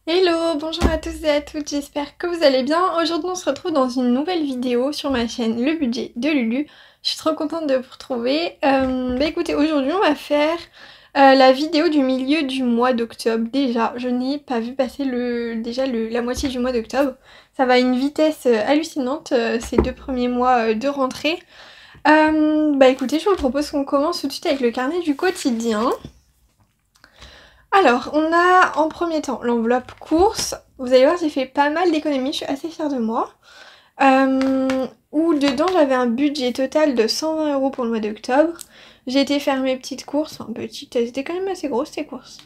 Hello, bonjour à tous et à toutes, j'espère que vous allez bien. Aujourd'hui on se retrouve dans une nouvelle vidéo sur ma chaîne Le Budget de Lulu. Je suis trop contente de vous retrouver. Écoutez, aujourd'hui on va faire la vidéo du milieu du mois d'octobre. Déjà, je n'ai pas vu passer la moitié du mois d'octobre. Ça va à une vitesse hallucinante ces 2 premiers mois de rentrée. Écoutez, je vous propose qu'on commence tout de suite avec le carnet du quotidien. Alors, on a en premier temps l'enveloppe courses. Vous allez voir, j'ai fait pas mal d'économies, je suis assez fière de moi. Où dedans, j'avais un budget total de 120 € pour le mois d'octobre. J'ai été faire mes petites courses, enfin petites, elles étaient quand même assez grosses ces courses.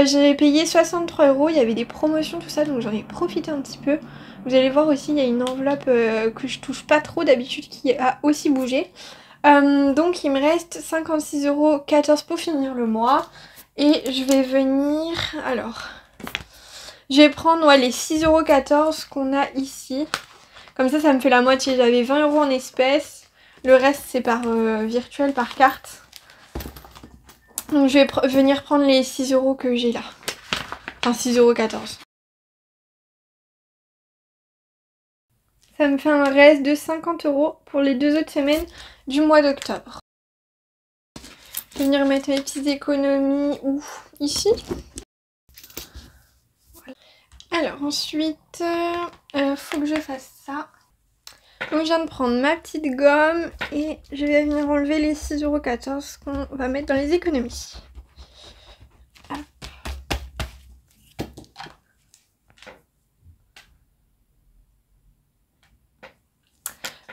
J'ai payé 63 €, il y avait des promotions, tout ça, donc j'en ai profité un petit peu. Vous allez voir aussi, il y a une enveloppe que je touche pas trop d'habitude qui a aussi bougé. Donc il me reste 56,14 € pour finir le mois. Et je vais venir... Alors... Je vais prendre les 6,14 € qu'on a ici. Comme ça me fait la moitié. J'avais 20 € en espèces. Le reste, c'est par virtuel, par carte. Donc je vais venir prendre les 6 € que j'ai là. Enfin, 6,14 €. Ça me fait un reste de 50 € pour les 2 autres semaines du mois d'octobre. Je vais venir mettre mes petites économies où? Ici. Alors ensuite, faut que je fasse ça. Donc je viens de prendre ma petite gomme et je vais venir enlever les 6,14 € qu'on va mettre dans les économies. Hop.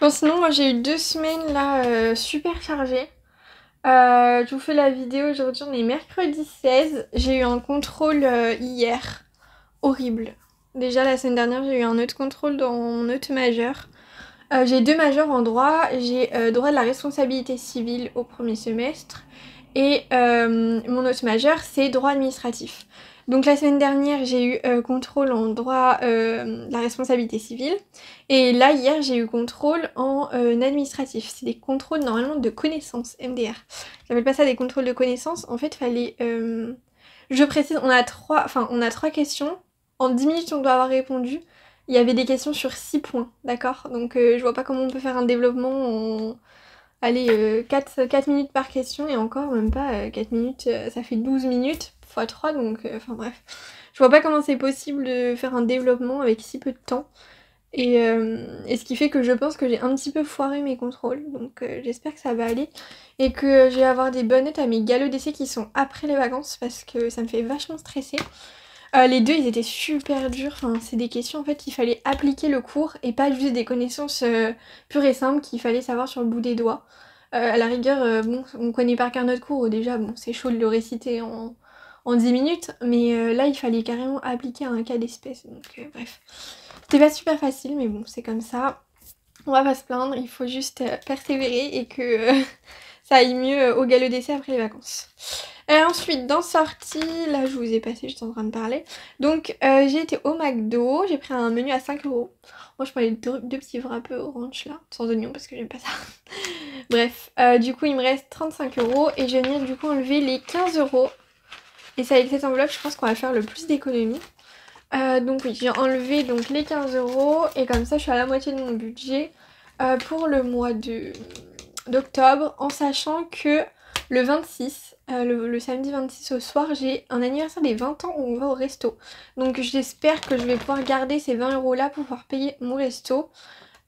Bon sinon moi j'ai eu 2 semaines là super chargées. Je vous fais la vidéo aujourd'hui, on est mercredi 16. J'ai eu un contrôle hier. Horrible. Déjà la semaine dernière j'ai eu un autre contrôle dans mon autre majeur. J'ai 2 majeurs en droit, j'ai droit de la responsabilité civile au premier semestre et mon autre majeur c'est droit administratif. Donc la semaine dernière j'ai eu contrôle en droit de la responsabilité civile et là hier j'ai eu contrôle en administratif. C'est des contrôles normalement de connaissances, MDR. J'appelle pas ça des contrôles de connaissances, en fait fallait... Je précise, on a 3 questions, en 10 minutes on doit avoir répondu. Il y avait des questions sur 6 points, d'accord? Donc je vois pas comment on peut faire un développement en... Allez, 4 minutes par question et encore même pas 4 minutes, ça fait 12 minutes x 3 donc enfin bref. Je vois pas comment c'est possible de faire un développement avec si peu de temps. Et ce qui fait que je pense que j'ai un petit peu foiré mes contrôles, donc j'espère que ça va aller. Et que je vais avoir des bonnes notes à mes galops d'essai qui sont après les vacances parce que ça me fait vachement stresser. Les deux ils étaient super durs, enfin, c'est des questions en fait il fallait appliquer le cours et pas juste des connaissances pures et simples qu'il fallait savoir sur le bout des doigts. À la rigueur, bon, on connaît par cœur notre cours, déjà bon c'est chaud de le réciter en 10 minutes, mais là il fallait carrément appliquer à un cas d'espèce, donc bref. C'était pas super facile mais bon c'est comme ça, on va pas se plaindre, il faut juste persévérer et que ça aille mieux au galop d'essai après les vacances. Ensuite, dans sortie, là je vous ai passé, j'étais en train de parler. Donc j'ai été au McDo, j'ai pris un menu à 5 €. Moi je prends les deux petits wraps orange là, sans oignon parce que j'aime pas ça. Bref, du coup il me reste 35 € et je vais venir du coup enlever les 15 €. Et c'est avec cette enveloppe je pense qu'on va faire le plus d'économies. Donc oui, j'ai enlevé donc les 15 € et comme ça je suis à la moitié de mon budget pour le mois d'octobre, en sachant que le 26, le samedi 26 au soir, j'ai un anniversaire des 20 ans où on va au resto. Donc j'espère que je vais pouvoir garder ces 20 € là pour pouvoir payer mon resto.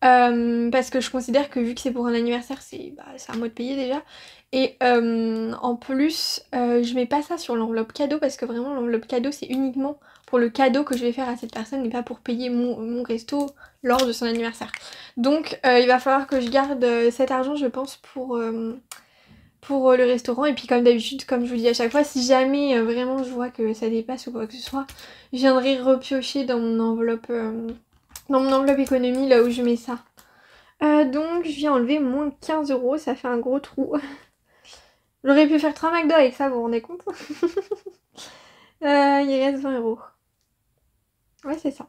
Parce que je considère que vu que c'est pour un anniversaire, c'est à moi de payer déjà. Et en plus, je mets pas ça sur l'enveloppe cadeau parce que vraiment l'enveloppe cadeau c'est uniquement pour le cadeau que je vais faire à cette personne et pas pour payer mon resto lors de son anniversaire. Donc il va falloir que je garde cet argent je pense pour le restaurant. Et puis comme d'habitude, comme je vous dis à chaque fois, si jamais vraiment je vois que ça dépasse ou quoi que ce soit, je viendrai repiocher dans mon enveloppe économie là où je mets ça. Donc je viens enlever moins 15 €, ça fait un gros trou. J'aurais pu faire 3 McDo avec ça, vous vous rendez compte? Il reste 20 €. Ouais c'est ça.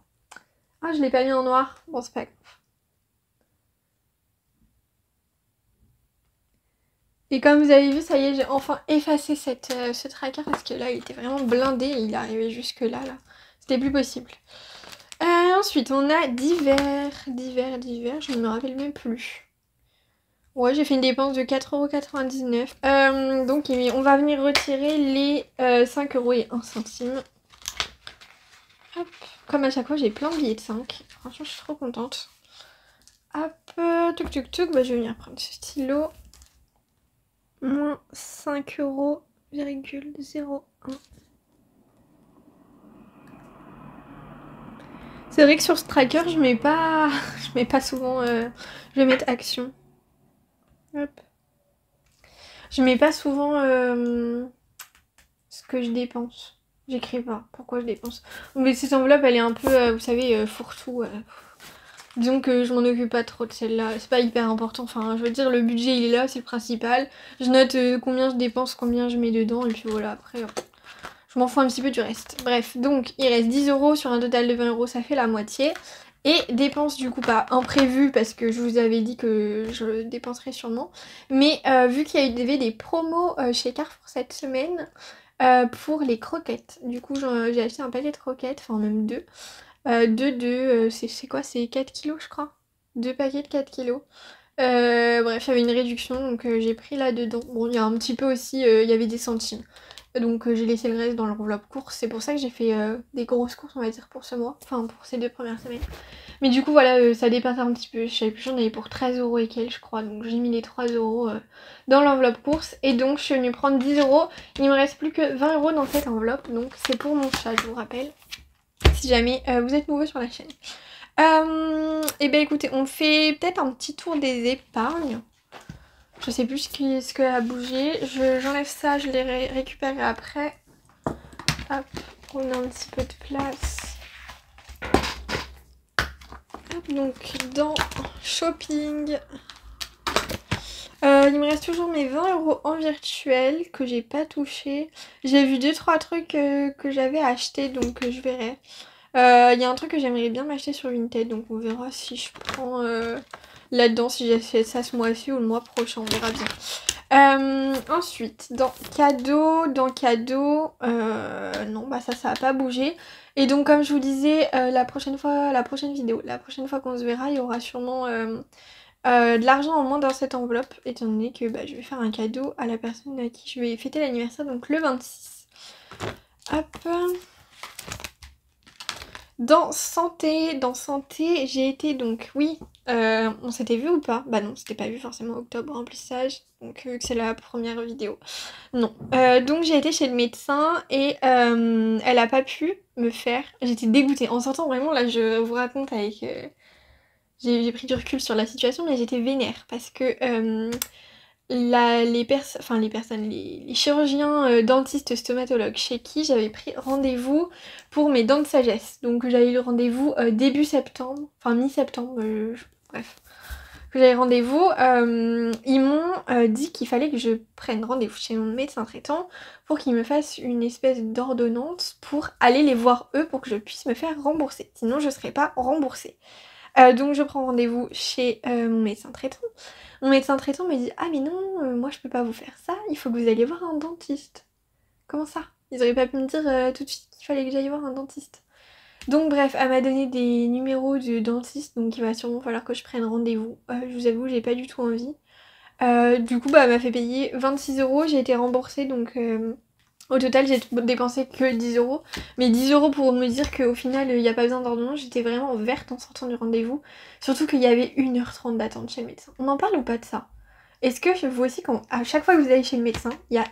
Ah je l'ai pas mis en noir, bon c'est pas grave. Et comme vous avez vu, ça y est, j'ai enfin effacé ce tracker parce que là il était vraiment blindé et il arrivait jusque là. C'était plus possible. Ensuite, on a divers, je ne me rappelle même plus. Ouais, j'ai fait une dépense de 4,99 €. Donc, on va venir retirer les 5,01 €. Hop, comme à chaque fois, j'ai plein de billets de 5. Franchement, je suis trop contente. Hop, tuc tuc tuc, bah, je vais venir prendre ce stylo. Moins 5,01 €. C'est vrai que sur ce tracker, je mets pas souvent. Je vais mettre action. Hop. Je mets pas souvent ce que je dépense. J'écris pas pourquoi je dépense. Mais cette enveloppe, elle est un peu, vous savez, fourre-tout. Disons que je m'en occupe pas trop de celle-là. C'est pas hyper important. Enfin, je veux dire, le budget, il est là, c'est le principal. Je note combien je dépense, combien je mets dedans. Et puis voilà, après, je m'en fous un petit peu du reste. Bref, donc, il reste 10 € sur un total de 20 €. Ça fait la moitié. Et dépenses du coup pas imprévues parce que je vous avais dit que je dépenserais sûrement. Mais vu qu'il y a eu des promos chez Carrefour cette semaine pour les croquettes. Du coup j'ai acheté un paquet de croquettes, enfin même deux. C'est quoi? C'est 4 kilos je crois. Deux paquets de 4 kilos. Bref, il y avait une réduction donc j'ai pris là-dedans. Bon, il y a un petit peu aussi, il y avait des centimes. Donc j'ai laissé le reste dans l'enveloppe course. C'est pour ça que j'ai fait des grosses courses on va dire pour ce mois. Enfin pour ces 2 premières semaines. Mais du coup voilà, ça dépasse un petit peu. Je savais plus, j'en avais pour 13 € et quelques je crois. Donc j'ai mis les 3 € dans l'enveloppe course. Et donc je suis venue prendre 10 €. Il me reste plus que 20 € dans cette enveloppe. Donc c'est pour mon chat, je vous rappelle. Si jamais vous êtes nouveau sur la chaîne. Et ben écoutez, on fait peut-être un petit tour des épargnes. Je sais plus ce qu'elle a bougé. J'enlève ça, je les récupérerai après. Hop, on a un petit peu de place. Hop, donc dans shopping, il me reste toujours mes 20 € en virtuel que j'ai pas touché. J'ai vu 2-3 trucs que j'avais acheté donc je verrai. Il y a un truc que j'aimerais bien m'acheter sur Vinted donc on verra si je prends là-dedans, si j'achète ça ce mois-ci ou le mois prochain, on verra bien. Ensuite, dans cadeau, non, bah ça a pas bougé. Et donc comme je vous disais, la prochaine fois qu'on se verra, il y aura sûrement de l'argent en moins dans cette enveloppe, étant donné que bah, je vais faire un cadeau à la personne à qui je vais fêter l'anniversaire, donc le 26. Hop. Dans santé, j'ai été donc, oui, on s'était vu ou pas? Bah non, c'était pas vu forcément octobre remplissage, donc vu que c'est la première vidéo. Non. Donc j'ai été chez le médecin et elle a pas pu me faire. J'étais dégoûtée. En sortant vraiment, là je vous raconte avec... j'ai pris du recul sur la situation, mais j'étais vénère parce que les chirurgiens dentistes stomatologues chez qui j'avais pris rendez-vous pour mes dents de sagesse. Donc j'avais eu le rendez-vous début septembre, enfin mi-septembre, bref. J'avais rendez-vous, ils m'ont dit qu'il fallait que je prenne rendez-vous chez mon médecin traitant pour qu'il me fasse une espèce d'ordonnance pour aller les voir eux pour que je puisse me faire rembourser. Sinon je serais pas remboursée. Donc je prends rendez-vous chez mon médecin traitant. Mon médecin traitant me dit « Ah mais non, moi je peux pas vous faire ça, il faut que vous alliez voir un dentiste. » Comment ça? Ils auraient pas pu me dire tout de suite qu'il fallait que j'aille voir un dentiste. Donc bref, elle m'a donné des numéros de dentiste, donc il va sûrement falloir que je prenne rendez-vous. Je vous avoue, j'ai pas du tout envie. Du coup, bah elle m'a fait payer 26 €, j'ai été remboursée, donc... Au total, j'ai dépensé que 10 €. Mais 10 € pour me dire qu'au final, il n'y a pas besoin d'ordonnance. J'étais vraiment verte en sortant du rendez-vous. Surtout qu'il y avait 1h30 d'attente chez le médecin. On en parle ou pas de ça? Est-ce que vous aussi, à chaque fois que vous allez chez le médecin, il y a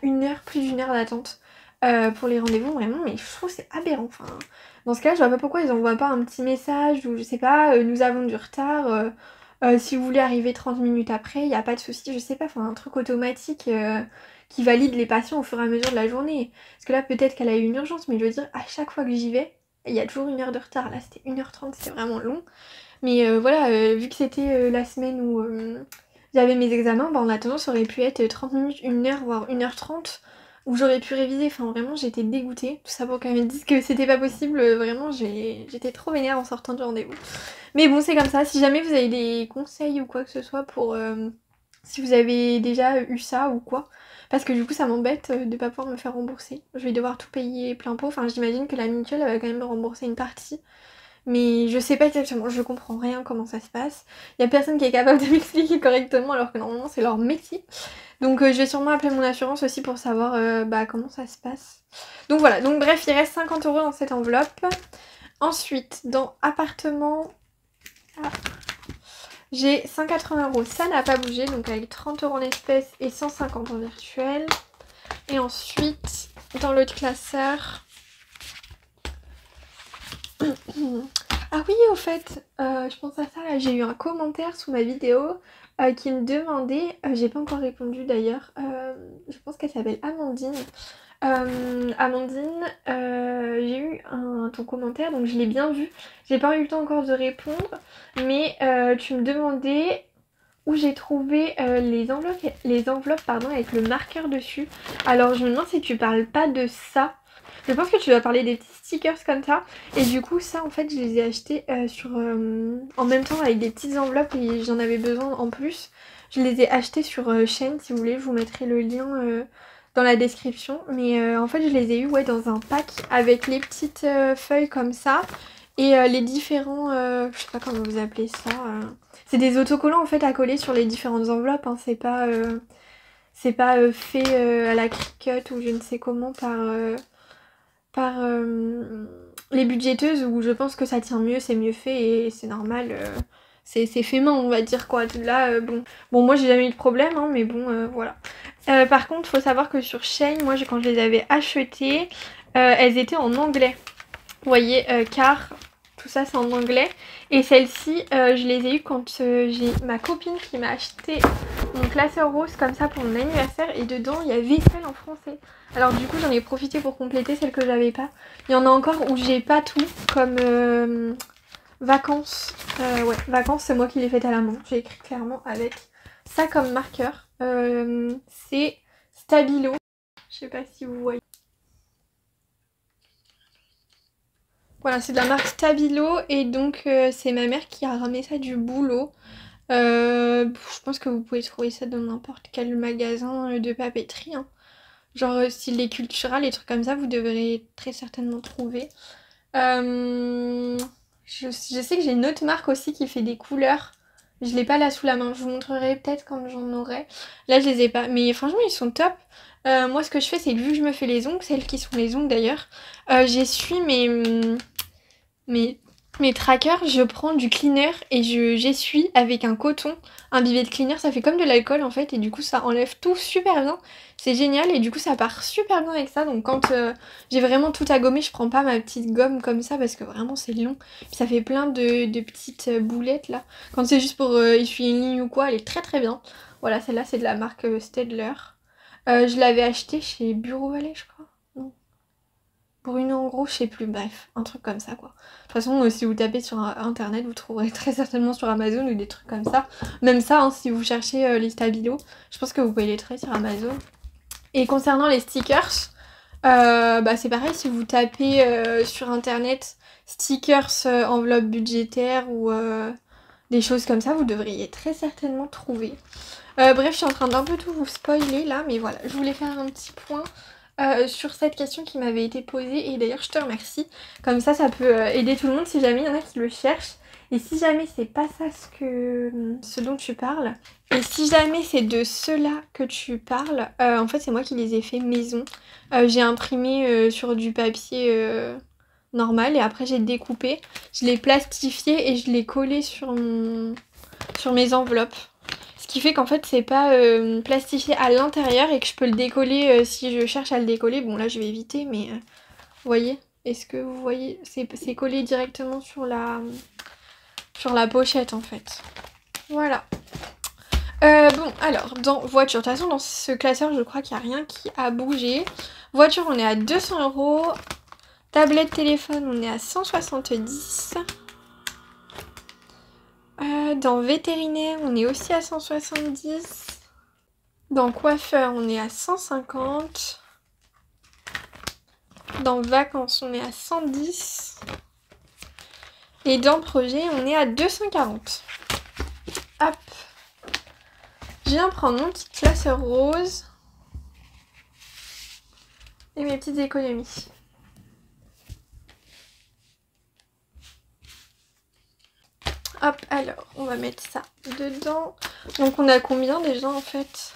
plus d'une heure d'attente pour les rendez-vous? Vraiment, mais je trouve que c'est aberrant. Enfin, dans ce cas-là, je vois pas pourquoi ils n'envoient pas un petit message ou je sais pas, nous avons du retard. Si vous voulez arriver 30 minutes après, il n'y a pas de souci, je sais pas, enfin un truc automatique qui valide les patients au fur et à mesure de la journée. Parce que là, peut-être qu'elle a eu une urgence, mais je veux dire, à chaque fois que j'y vais, il y a toujours 1 heure de retard. Là, c'était 1h30, c'était vraiment long. Mais voilà, vu que c'était la semaine où j'avais mes examens, bah, en attendant, ça aurait pu être 30 minutes, 1 heure, voire 1h30, où j'aurais pu réviser. Enfin, vraiment, j'étais dégoûtée. Tout ça pour qu'elle me dise que c'était pas possible. Vraiment, j'étais trop vénère en sortant du rendez-vous. Mais bon, c'est comme ça. Si jamais vous avez des conseils ou quoi que ce soit pour... si vous avez déjà eu ça ou quoi, parce que du coup ça m'embête de pas pouvoir me faire rembourser. Je vais devoir tout payer plein pot, enfin j'imagine que la mutuelle va quand même me rembourser une partie. Mais je sais pas exactement, je comprends rien comment ça se passe. Il y a personne qui est capable de m'expliquer correctement alors que normalement c'est leur métier. Donc je vais sûrement appeler mon assurance aussi pour savoir comment ça se passe. Donc voilà, donc bref, il reste 50 € dans cette enveloppe. Ensuite, dans appartement, j'ai 180 €, ça n'a pas bougé, donc avec 30 € en espèces et 150 en virtuel. Et ensuite, dans l'autre classeur... Ah oui, au fait, je pense à ça là, j'ai eu un commentaire sous ma vidéo qui me demandait, j'ai pas encore répondu d'ailleurs, je pense qu'elle s'appelle Amandine. Amandine, j'ai eu ton commentaire, donc je l'ai bien vu. J'ai pas eu le temps encore de répondre, mais tu me demandais où j'ai trouvé les enveloppes avec le marqueur dessus. Alors je me demande si tu parles pas de ça. Je pense que tu vas parler des petits stickers comme ça. Et du coup ça en fait je les ai achetés en même temps avec des petites enveloppes et j'en avais besoin en plus. Je les ai achetés sur Shein, si vous voulez, je vous mettrai le lien dans la description. Mais en fait je les ai eu dans un pack avec les petites feuilles comme ça. Et les différents, je sais pas comment vous appelez ça. C'est des autocollants en fait à coller sur les différentes enveloppes. Hein. C'est pas fait à la Cricut ou je ne sais comment par les budgéteuses où je pense que ça tient mieux, c'est mieux fait et c'est normal. C'est fait main on va dire quoi. Là bon moi j'ai jamais eu de problème hein, mais bon voilà. Par contre faut savoir que sur Shein, moi quand je les avais achetées, elles étaient en anglais. Vous voyez car tout ça c'est en anglais. Et celle-ci je les ai eues quand j'ai ma copine qui m'a acheté mon classeur rose comme ça pour mon anniversaire. Et dedans il y avait celle en français. Alors du coup j'en ai profité pour compléter celle que j'avais pas. Il y en a encore où j'ai pas tout comme vacances. Ouais vacances c'est moi qui l'ai faite à la main. J'ai écrit clairement avec ça comme marqueur. C'est Stabilo. Je sais pas si vous voyez. Voilà, c'est de la marque Stabilo et donc c'est ma mère qui a ramené ça du boulot. Je pense que vous pouvez trouver ça dans n'importe quel magasin de papeterie. Hein. Genre style les Cultura, les trucs comme ça, vous devrez très certainement trouver. Je sais que j'ai une autre marque aussi qui fait des couleurs. Je l'ai pas là sous la main, je vous montrerai peut-être quand j'en aurai. Là je les ai pas, mais franchement ils sont top. Moi ce que je fais c'est que vu que je me fais les ongles, celles qui sont les ongles d'ailleurs, j'essuie mes trackers, je prends du cleaner et j'essuie avec un coton. Un bivet de cleaner, ça fait comme de l'alcool en fait et du coup ça enlève tout super bien. C'est génial et du coup ça part super bien avec ça. Donc quand j'ai vraiment tout à gommer, je prends pas ma petite gomme comme ça parce que vraiment c'est long. Puis ça fait plein de petites boulettes là. Quand c'est juste pour essuyer une ligne ou quoi, elle est très très bien. Voilà, celle-là c'est de la marque Staedtler. Je l'avais achetée chez Bureau Vallée je crois. Non. Pour une en gros, je sais plus, bref, un truc comme ça quoi. De toute façon, si vous tapez sur internet, vous trouverez très certainement sur Amazon ou des trucs comme ça. Même ça, hein, si vous cherchez les Stabilo, je pense que vous pouvez les trouver sur Amazon. Et concernant les stickers, c'est pareil, si vous tapez sur internet stickers enveloppe budgétaire ou des choses comme ça, vous devriez très certainement trouver. Bref, je suis en train d'un peu tout vous spoiler là, mais voilà, je voulais faire un petit point sur cette question qui m'avait été posée et d'ailleurs je te remercie. Comme ça peut aider tout le monde si jamais il y en a qui le cherchent. Et si jamais c'est pas ça ce dont tu parles, et si jamais c'est de cela que tu parles, en fait c'est moi qui les ai fait maison. J'ai imprimé sur du papier normal et après j'ai découpé, je l'ai plastifié et je l'ai collé sur mes enveloppes. Ce qui fait qu'en fait c'est pas plastifié à l'intérieur et que je peux le décoller si je cherche à le décoller. Bon là je vais éviter mais vous voyez, est-ce que vous voyez, c'est collé directement sur la pochette en fait. Voilà. Bon alors dans voiture, de toute façon dans ce classeur je crois qu'il n'y a rien qui a bougé. Voiture on est à 200 €. Tablette téléphone on est à 170. Dans vétérinaire, on est aussi à 170. Dans coiffeur, on est à 150. Dans vacances, on est à 110. Et dans projet, on est à 240. Hop. Je viens prendre mon petit classeur rose. et mes petites économies. Hop, alors, on va mettre ça dedans. Donc on a combien déjà en fait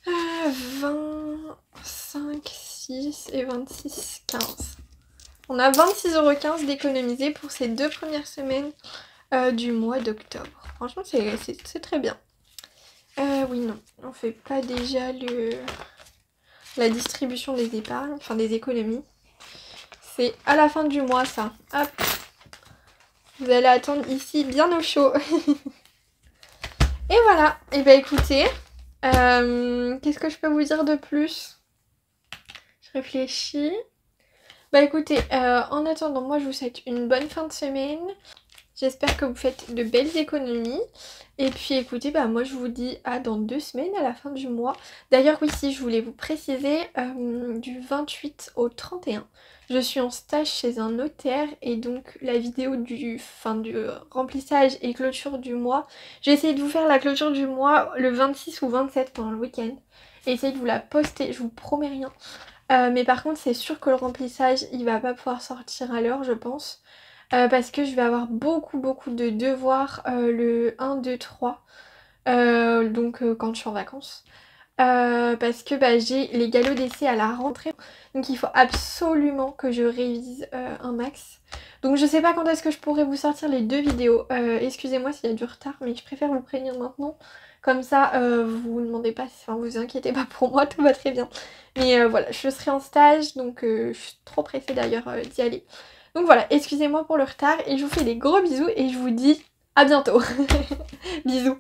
25, 6 et 26, 15. On a 26,15 € d'économiser pour ces 2 premières semaines du mois d'octobre. Franchement, c'est très bien. Oui, non, on fait pas déjà la distribution des épargnes, enfin des économies. C'est à la fin du mois ça. Hop. Vous allez attendre ici bien au chaud. Et voilà. Et bah écoutez, qu'est-ce que je peux vous dire de plus? Je réfléchis. Bah écoutez, en attendant, moi je vous souhaite une bonne fin de semaine. J'espère que vous faites de belles économies. Et puis écoutez, bah moi je vous dis à dans 2 semaines, à la fin du mois. D'ailleurs oui, si je voulais vous préciser, du 28 au 31, je suis en stage chez un notaire. Et donc la vidéo du remplissage et clôture du mois, j'ai essayé de vous faire la clôture du mois le 26 ou 27 pendant le week-end. Et essayer de vous la poster, je vous promets rien. Mais par contre c'est sûr que le remplissage il va pas pouvoir sortir à l'heure je pense. Parce que je vais avoir beaucoup de devoirs le 1, 2, 3. Donc quand je suis en vacances. Parce que bah, j'ai les galops d'essai à la rentrée. Donc il faut absolument que je révise un max. Donc je sais pas quand est-ce que je pourrais vous sortir les 2 vidéos. Excusez-moi s'il y a du retard, mais je préfère vous prévenir maintenant. Comme ça, vous vous demandez pas, enfin vous inquiétez pas pour moi, tout va très bien. Mais voilà, je serai en stage, donc je suis trop pressée d'ailleurs d'y aller. Donc voilà, excusez-moi pour le retard et je vous fais des gros bisous et je vous dis à bientôt. Bisous.